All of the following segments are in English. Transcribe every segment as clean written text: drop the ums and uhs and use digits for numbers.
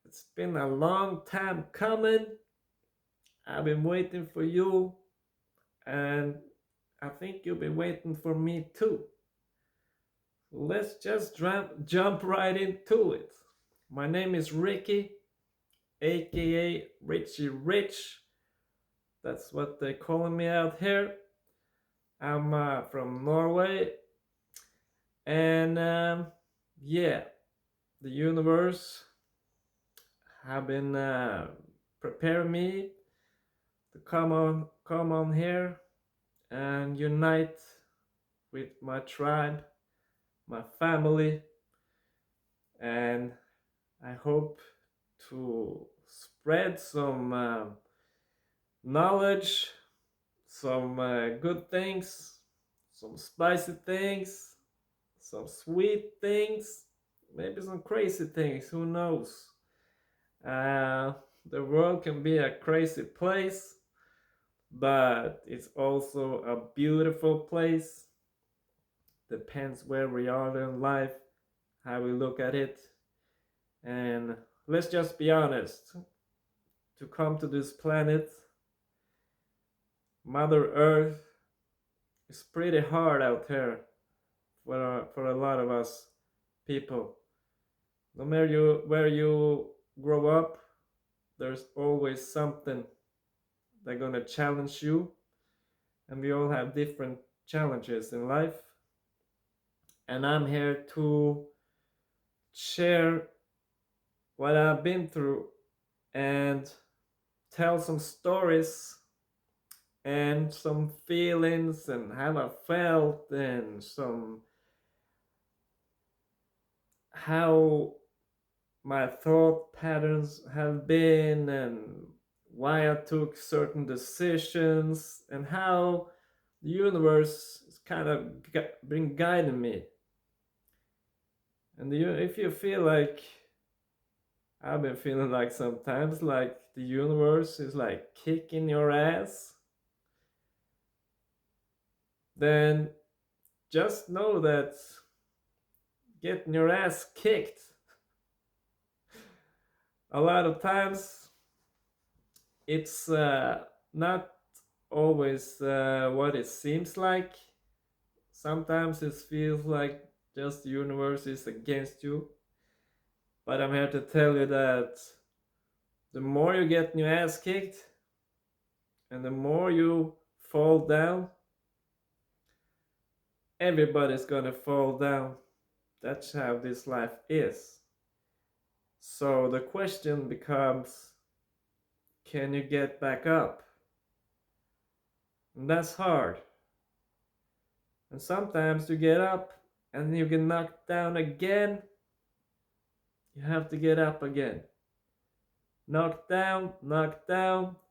It's been a long time coming. I've been waiting for you, and I think you've been waiting for me too. Let's just jump right into it. My name is Ricky, aka Richie Rich. That's what they're calling me out here. I'm from Norway, and yeah, the universe have been preparing me to come on here and unite with my tribe, my family, and I hope to spread some knowledge, some good things, some spicy things, some sweet things, maybe some crazy things, who knows? Uh, the world can be a crazy place, but it's also a beautiful place. Depends where we are in life, how we look at it. And let's just be honest, to come to this planet, Mother Earth, is pretty hard out here for a lot of us people. No matter where you grow up, there's always something that's gonna challenge you, and we all have different challenges in life. And I'm here to share what I've been through and tell some stories and some feelings and how I felt and some how my thought patterns have been and why I took certain decisions and how the universe is kind of been guiding me. And if you feel like I've been feeling like sometimes like the universe is like kicking your ass, then just know that getting your ass kicked a lot of times it's not always what it seems like. Sometimes it feels like just the universe is against you. But I'm here to tell you that the more you get your ass kicked and the more you fall down, everybody's gonna fall down. That's how this life is. So the question becomes, can you get back up? And that's hard. And sometimes you get up and you get knocked down again. You have to get up again. Knocked down,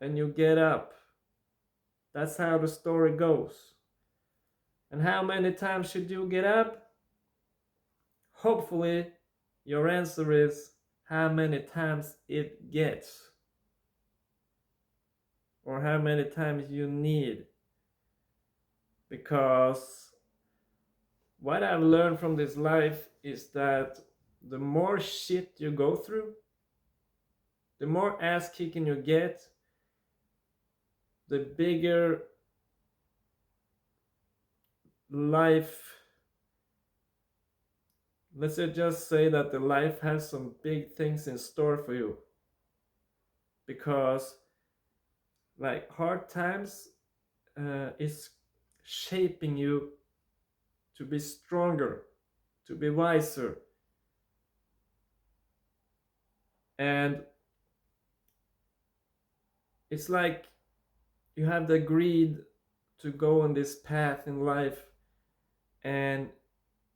and you get up. That's how the story goes. And how many times should you get up? Hopefully, your answer is how many times it gets, or how many times you need. Because what I've learned from this life is that the more shit you go through, the more ass kicking you get, the bigger life. Let's just say that the life has some big things in store for you. Because, like, hard times is shaping you to be stronger, to be wiser. And it's like you have the greed to go on this path in life, and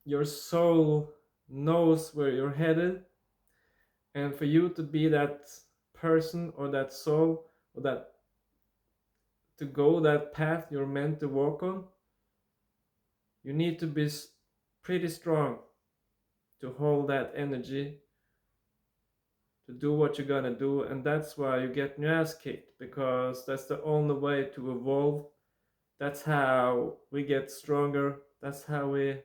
your soul knows where you're headed. And for you to be that person or that soul or that to go that path you're meant to walk on, you need to be pretty strong to hold that energy to do what you're gonna do. And that's why you get your ass kicked, because that's the only way to evolve. That's how we get stronger. That's how we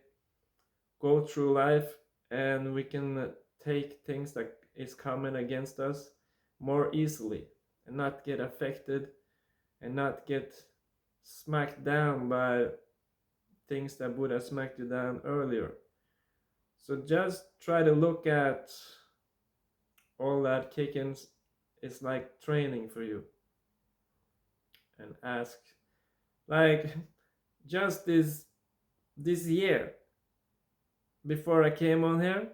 go through life, and we can take things is coming against us more easily, and not get affected, and not get smacked down by things that would have smacked you down earlier. So just try to look at all that kicking is like training for you, and ask, like, just this year before I came on here,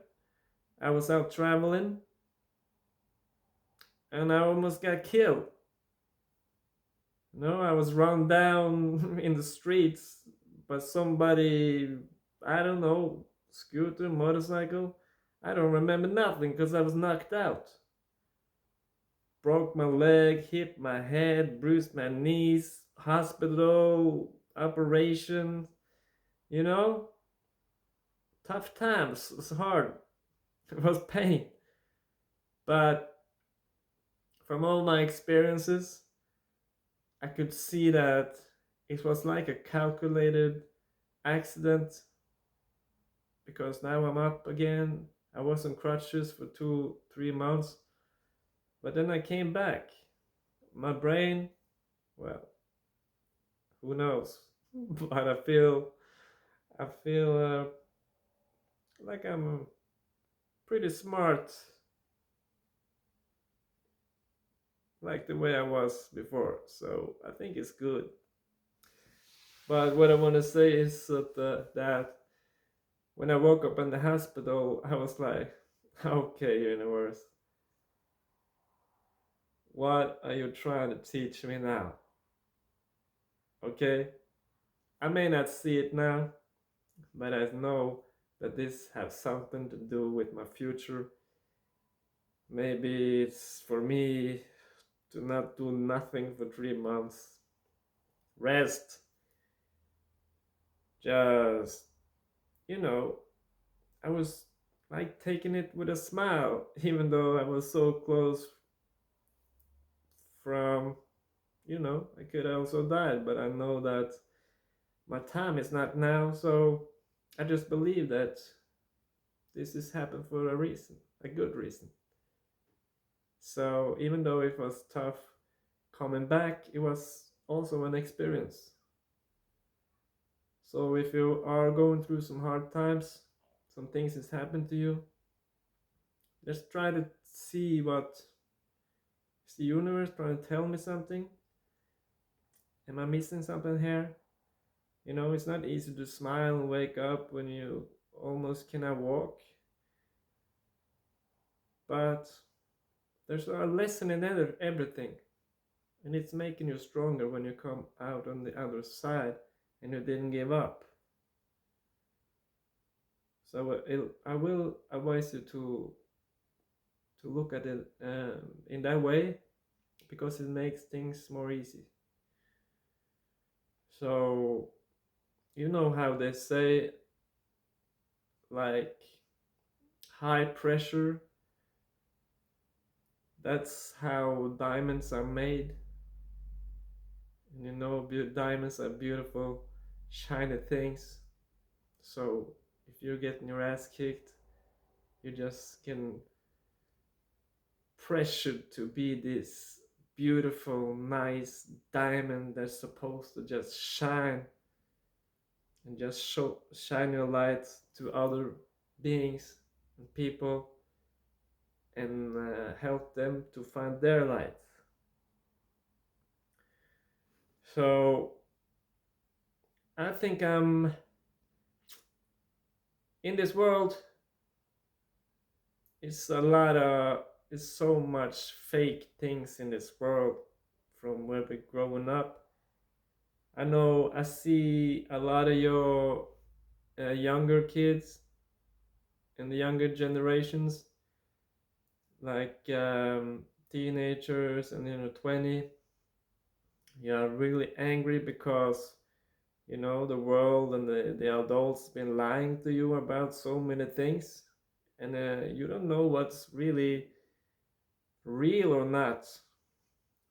I was out traveling and I almost got killed. No, I was run down in the streets by somebody, I don't know, scooter, motorcycle. I don't remember nothing because I was knocked out. Broke my leg, hit my head, bruised my knees, hospital, operation, you know? Tough times, it's hard. It was pain. But from all my experiences, I could see that it was like a calculated accident, because now I'm up again. I was on crutches for 2, 3 months, but then I came back. My brain, well, who knows? But I feel like I'm pretty smart, like the way I was before. So I think it's good. But what I want to say is that when I woke up in the hospital, I was like, okay, universe, what are you trying to teach me now? Okay, I may not see it now, but I know that this has something to do with my future. Maybe it's for me to not do nothing for 3 months, rest, just, you know, I was like taking it with a smile, even though I was so close from, I could also die, but I know that my time is not now, so I just believe that this has happened for a reason, a good reason. So even though it was tough coming back, it was also an experience. So if you are going through some hard times, some things has happened to you, just try to see what is the universe trying to tell me something. Am I missing something here? It's not easy to smile and wake up when you almost cannot walk, but there's a lesson in everything, and it's making you stronger when you come out on the other side and you didn't give up. So I will advise you to look at it in that way, because it makes things more easy. So you know how they say, like, high pressure, that's how diamonds are made. And diamonds are beautiful, shiny things. So if you're getting your ass kicked, you just can pressured to be this beautiful, nice diamond that's supposed to just shine and just shine your light to other beings and people, and help them to find their light. So I think I'm in this world. It's so much fake things in this world from where we're growing up. I know I see a lot of your younger kids and the younger generations, like teenagers and 20. You are really angry because the world and the adults been lying to you about so many things, and you don't know what's really real or not.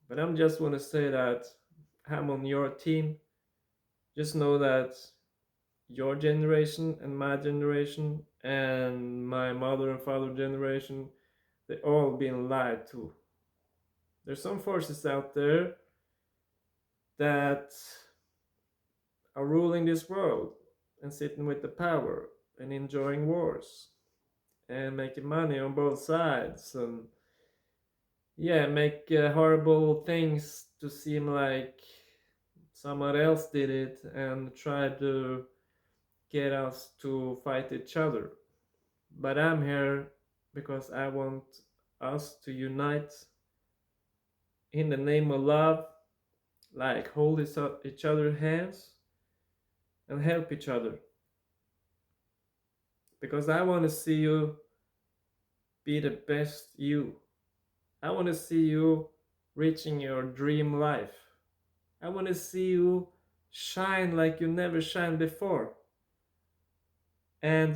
But I'm just want to say that I'm on your team. Just know that your generation and my generation and my mother and father generation, they all been lied to. There's some forces out there that are ruling this world and sitting with the power and enjoying wars and making money on both sides and yeah, make horrible things to seem like someone else did it and try to get us to fight each other. But I'm here because I want us to unite in the name of love, like hold each other's hands and help each other. Because I want to see you be the best you. I want to see you reaching your dream life. I want to see you shine like you never shined before. And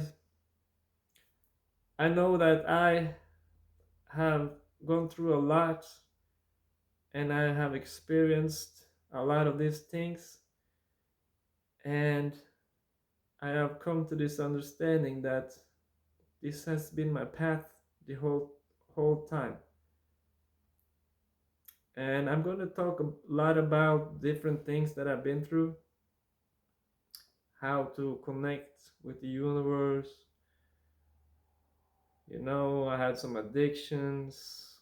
I know that I have gone through a lot and I have experienced a lot of these things. And I have come to this understanding that this has been my path the whole time. And I'm going to talk a lot about different things that I've been through, how to connect with the universe. You know, I had some addictions.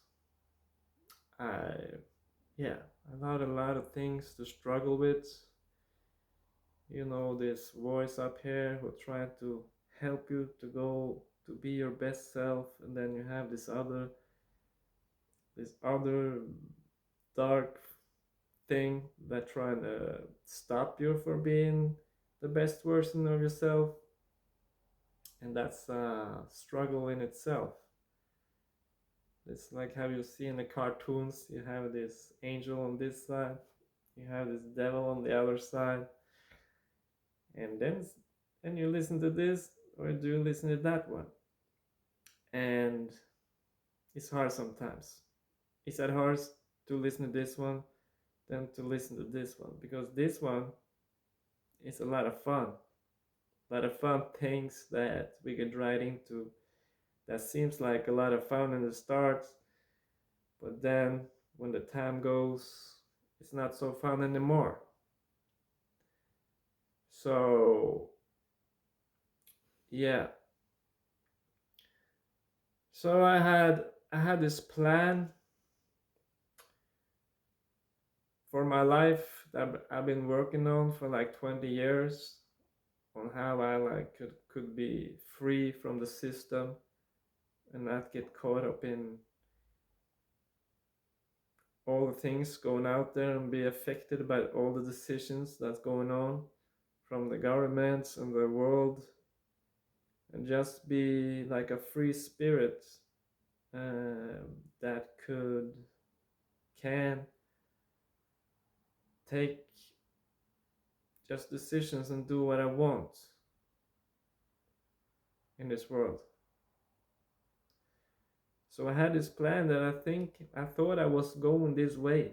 I, yeah, I had a lot of things to struggle with. You know, this voice up here who trying to help you to go to be your best self, and then you have this other dark thing that trying to stop you from being the best version of yourself, and that's a struggle in itself. It's like how you see in the cartoons, you have this angel on this side, you have this devil on the other side, and then you listen to this or do you listen to that one, and it's hard sometimes. It's at hard to listen to this one than to listen to this one, because this one is a lot of fun. A lot of fun things that we get right into that seems like a lot of fun in the start, but then when the time goes, it's not so fun anymore. So, yeah. So I had this plan for my life that I've been working on for like 20 years, on how I like could be free from the system and not get caught up in all the things going out there and be affected by all the decisions that's going on from the governments and the world, and just be like a free spirit that can take just decisions and do what I want in this world. So I had this plan that I thought I was going this way,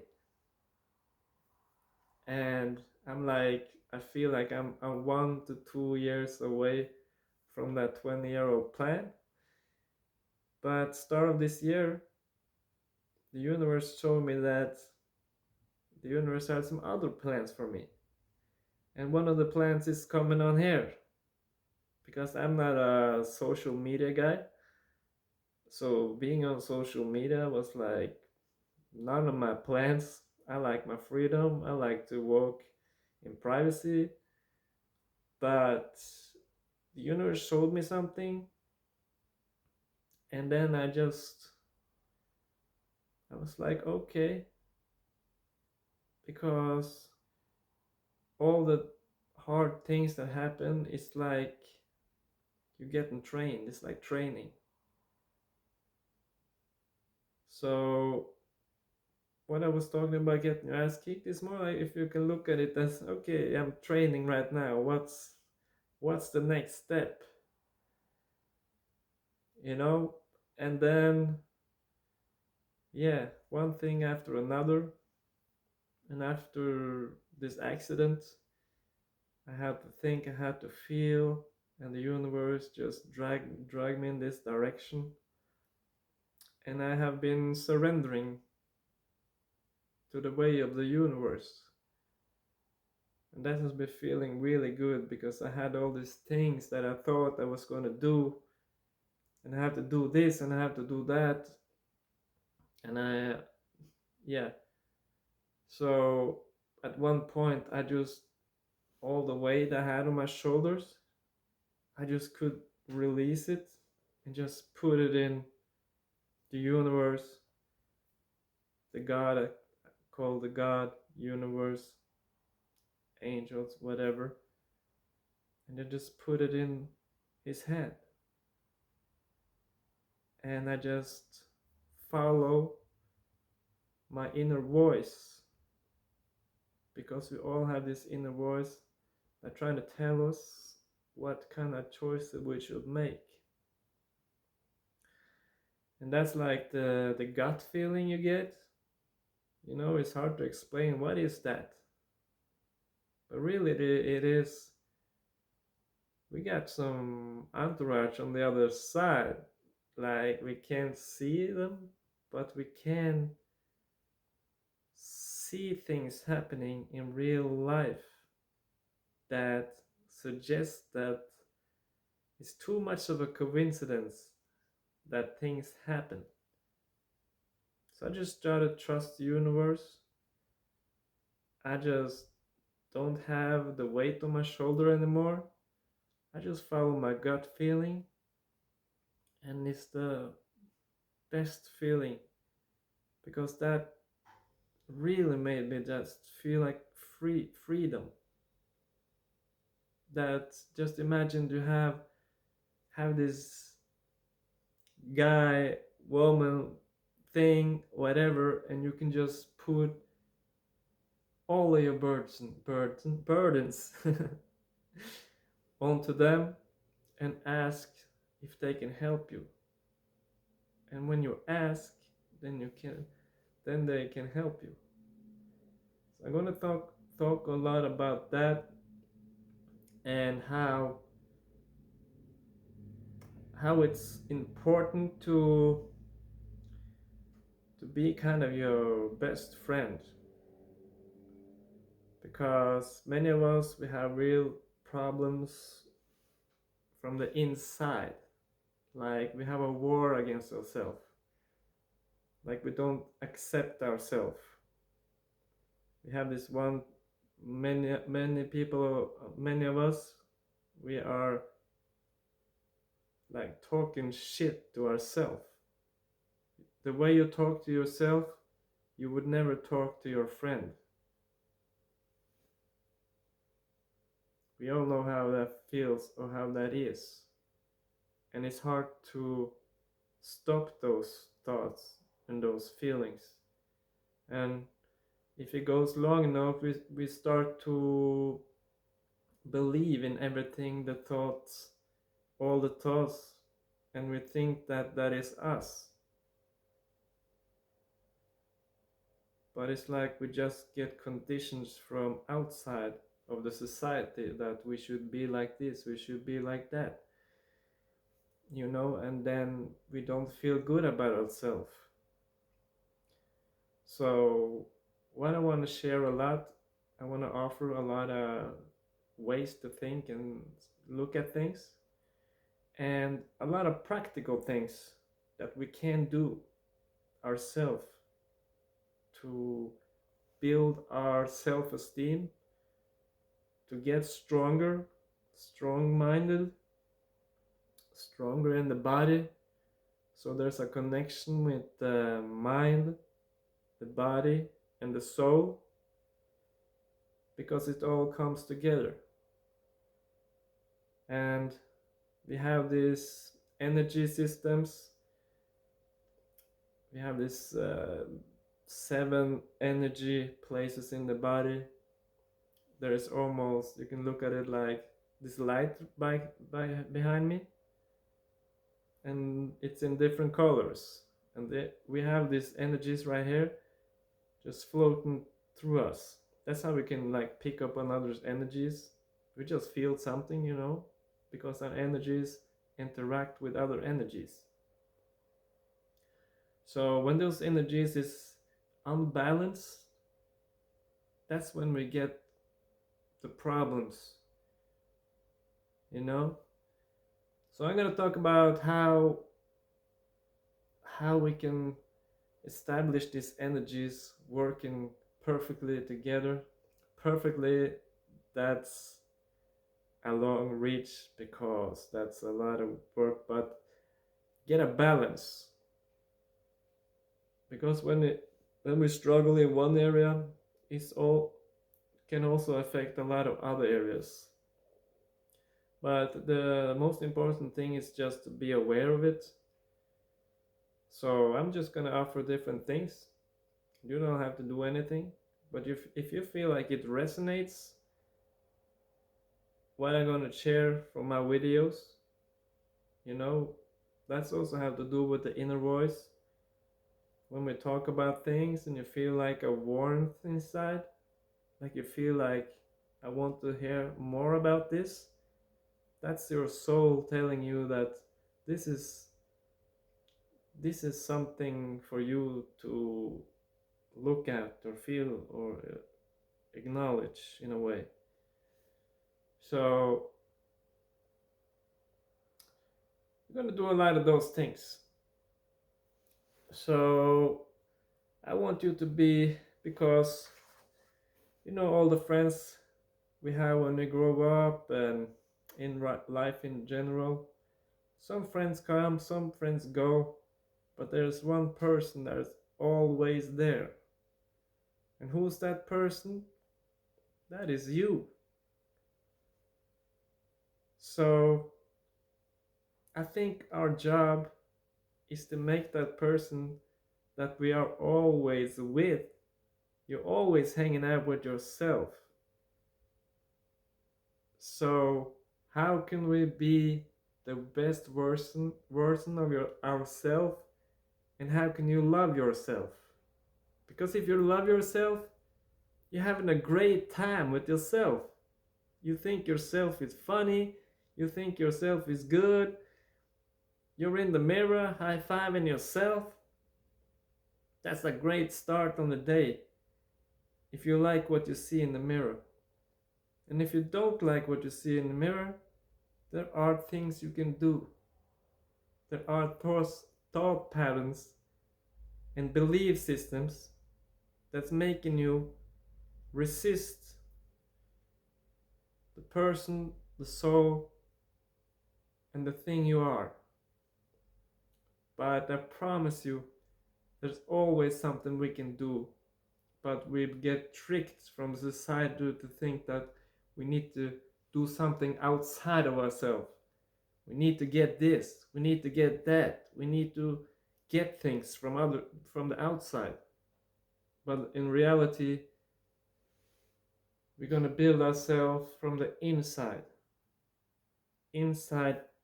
and I'm like, I feel like I'm 1 to 2 years away from that 20-year-old plan. But start of this year, the universe showed me that the universe had some other plans for me, and one of the plans is coming on here, because I'm not a social media guy. So being on social media was like none of my plans. I like my freedom. I like to work in privacy. But the universe showed me something, and then I was like, okay, because all the hard things that happen, it's like you're getting trained. It's like training. So what I was talking about getting your ass kicked is more like, if you can look at it as, okay, I'm training right now. What's the next step? You know? And then yeah, one thing after another. And after this accident, I had to think, I had to feel, and the universe just drag me in this direction. and I have been surrendering to the way of the universe. And that has been feeling really good because I had all these things that I thought I was going to do, and I have to do this and I have to do that. And yeah. So at one point, I just, all the weight I had on my shoulders, I just could release it and just put it in the universe, the God I call the God, universe, angels, whatever. And I just put it in his hand. And I just follow my inner voice, because we all have this inner voice that trying to tell us what kind of choices we should make. And that's like the gut feeling you get. You know, it's hard to explain what is that, but really it is. We got some entourage on the other side, like we can't see them, but we can see things happening in real life that suggests that it's too much of a coincidence that things happen. So I just try to trust the universe. I just don't have the weight on my shoulder anymore. I just follow my gut feeling, and it's the best feeling because that really made me just feel like freedom. That just imagine you have this guy, woman, thing, whatever, and you can just put all of your burdens onto them and ask if they can help you. And when you ask, then you can then they can help you. So I'm gonna talk a lot about that, and how it's important to be kind of your best friend, because many of us, we have real problems from the inside, like we have a war against ourselves, like we don't accept ourselves. We have this one, many people, many of us, we are like talking shit to ourselves. The way you talk to yourself, you would never talk to your friend. We all know how that feels or how that is. And it's hard to stop those thoughts and those feelings. And if it goes long enough, we start to believe in everything, the thoughts, all the thoughts, and we think that that is us. But it's like we just get conditions from outside of the society that we should be like this, we should be like that, you know, and then we don't feel good about ourselves. So, what I want to share a lot, I want to offer a lot of ways to think and look at things, and a lot of practical things that we can do ourselves to build our self esteem, to get stronger, strong minded, stronger in the body. So there's a connection with the mind, the body, and the soul, because it all comes together. And we have these energy systems, we have these seven energy places in the body. There is almost, you can look at it like this light behind me, and it's in different colors. And we have these energies right here just floating through us. That's how we can like pick up on others' energies. We just feel something, you know, because our energies interact with other energies. So when those energies is unbalanced, that's when we get the problems, you know. So I'm going to talk about how we can establish these energies working perfectly together. Perfectly, that's a long reach because that's a lot of work, but get a balance. Because when we struggle in one area, it's all can also affect a lot of other areas. But the most important thing is just to be aware of it. So I'm just gonna offer different things. You don't have to do anything. But if you feel like it resonates, what I'm gonna share from my videos, you know, that's also have to do with the inner voice. When we talk about things and you feel like a warmth inside, like you feel like I want to hear more about this, that's your soul telling you that this is this is something for you to look at or feel or acknowledge in a way. So we're going to do a lot of those things. So I want you to be, because you know all the friends we have when we grow up and in life in general, some friends come, some friends go, but there's one person that's always there. And who's that person? That is you. So I think our job is to make that person that we are always with. You're always hanging out with yourself. So how can we be the best version of ourselves, and how can you love yourself? Because if you love yourself, you're having a great time with yourself. You think yourself is funny, you think yourself is good, you're in the mirror high-fiving yourself. That's a great start on the day if you like what you see in the mirror. And if you don't like what you see in the mirror, there are things you can do. There are thought patterns and belief systems that's making you resist the person, the soul, and the thing you are. But I promise you, there's always something we can do. But we get tricked from society to think that we need to do something outside of ourselves. We need to get this, we need to get that, we need to get things from the outside. But in reality, we're gonna build ourselves from the inside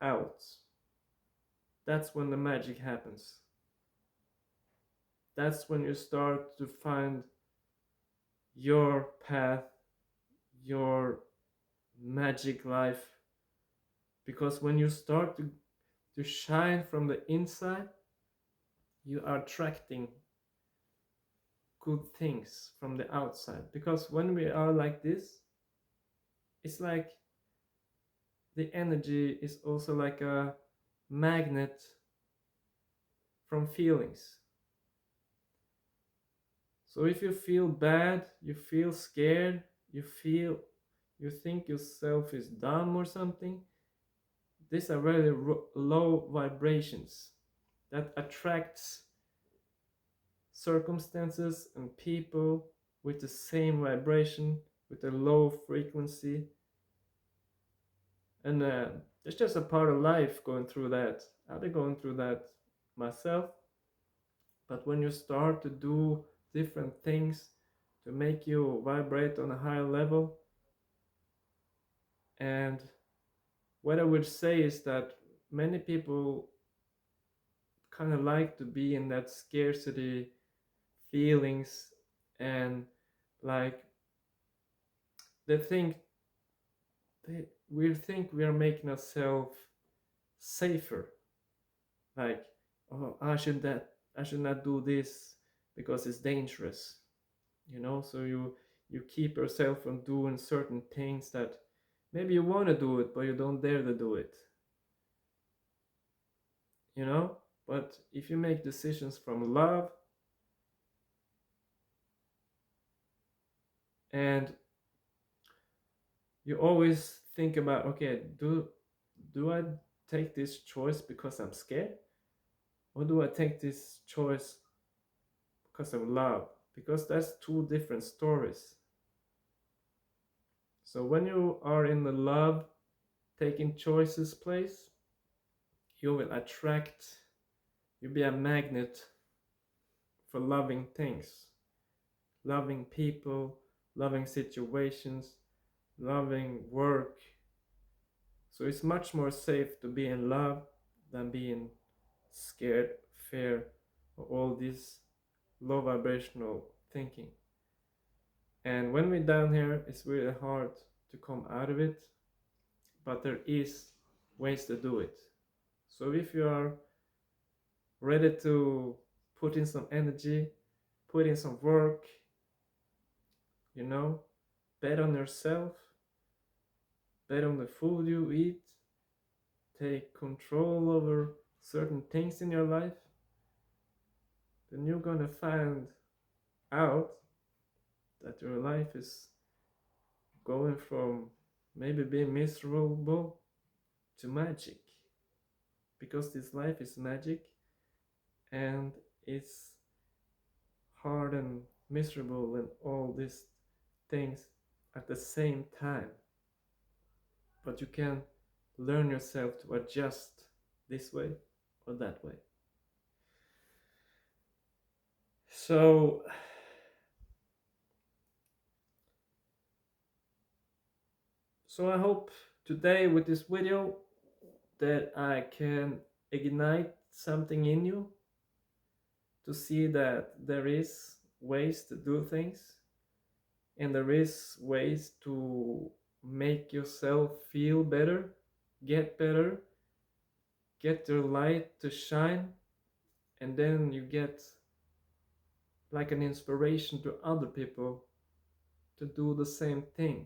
out. That's when the magic happens. That's when you start to find your path, your magic life. Because when you start to shine from the inside, you are attracting good things from the outside. Because when we are like this, it's like the energy is also like a magnet from feelings. So if you feel bad, you feel scared, you think yourself is dumb or something, these are very low vibrations that attracts circumstances and people with the same vibration, with a low frequency. And it's just a part of life going through that. I've been going through that myself. But when you start to do different things to make you vibrate on a higher level, and what I would say is that many people kind of like to be in that scarcity feelings, and like they think we think we are making ourselves safer, like, oh, I should that I should not do this because it's dangerous, you know. So you keep yourself from doing certain things that maybe you want to do it but you don't dare to do it, you know. But if you make decisions from love, and you always think about, okay, do I take this choice because I'm scared, or do I take this choice because of love? Because that's two different stories. So when you are in the love taking choices place, you will attract, you'll be a magnet for loving things, loving people, loving situations, loving work. So it's much more safe to be in love than being scared, fear, or all this low vibrational thinking. And when we're down here, it's really hard to come out of it, but there is ways to do it. So if you are ready to put in some energy, put in some work, you know, bet on yourself, bet on the food you eat, take control over certain things in your life, then you're gonna find out that your life is going from maybe being miserable to magic. Because this life is magic, and it's hard and miserable and all these things at the same time. But you can learn yourself to adjust this way or that way. So I hope today with this video that I can ignite something in you to see that there is ways to do things, and there is ways to make yourself feel better, better, get your light to shine, and then you get like an inspiration to other people to do the same thing.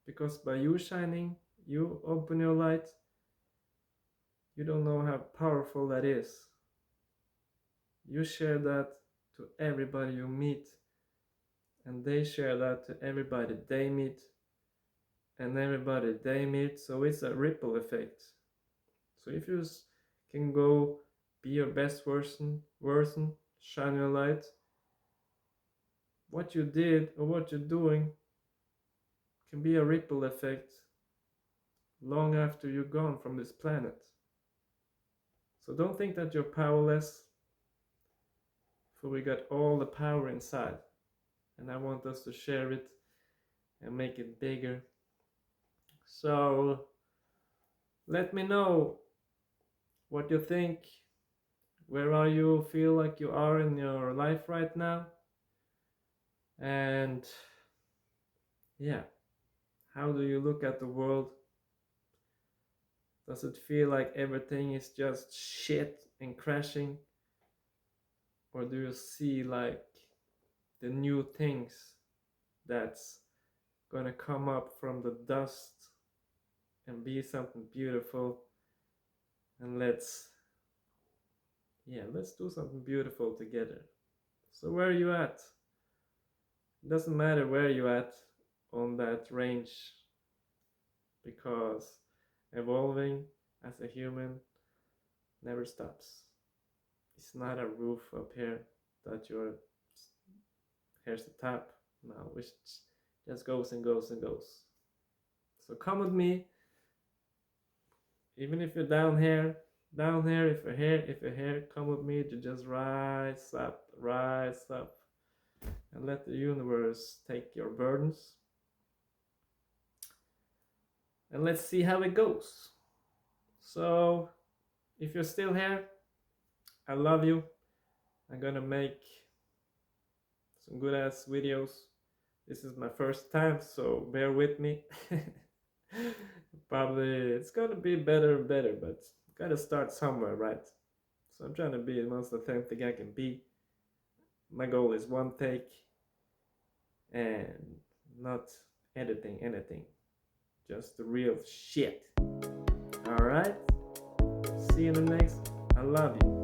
Because by you shining, you open your light, you don't know how powerful that is. You share that to everybody you meet, and they share that to everybody they meet, and everybody they meet. So it's a ripple effect. So if you can go be your best version, shine your light, what you did or what you're doing can be a ripple effect long after you're gone from this planet. So don't think that you're powerless, for we got all the power inside. And I want us to share it and make it bigger. So let me know what you think. Where are you feel like you are in your life right now? And yeah, how do you look at the world? Does it feel like everything is just shit and crashing? Or do you see like the new things that's gonna come up from the dust and be something beautiful? And let's do something beautiful together. So where are you at? It doesn't matter where you at on that range, because evolving as a human never stops. It's not a roof up here that you're, here's the top now, which just goes and goes and goes. So come with me, even if you're down here, if you're here, come with me to just rise up, and let the universe take your burdens. And let's see how it goes. So, if you're still here, I love you. I'm gonna make some good ass videos. This is my first time, so bear with me. Probably it's gonna be better and better, but gotta start somewhere, right? So I'm trying to be the most authentic I can be. My goal is one take and not editing anything, just the real shit. All right. See you in the next. I love you.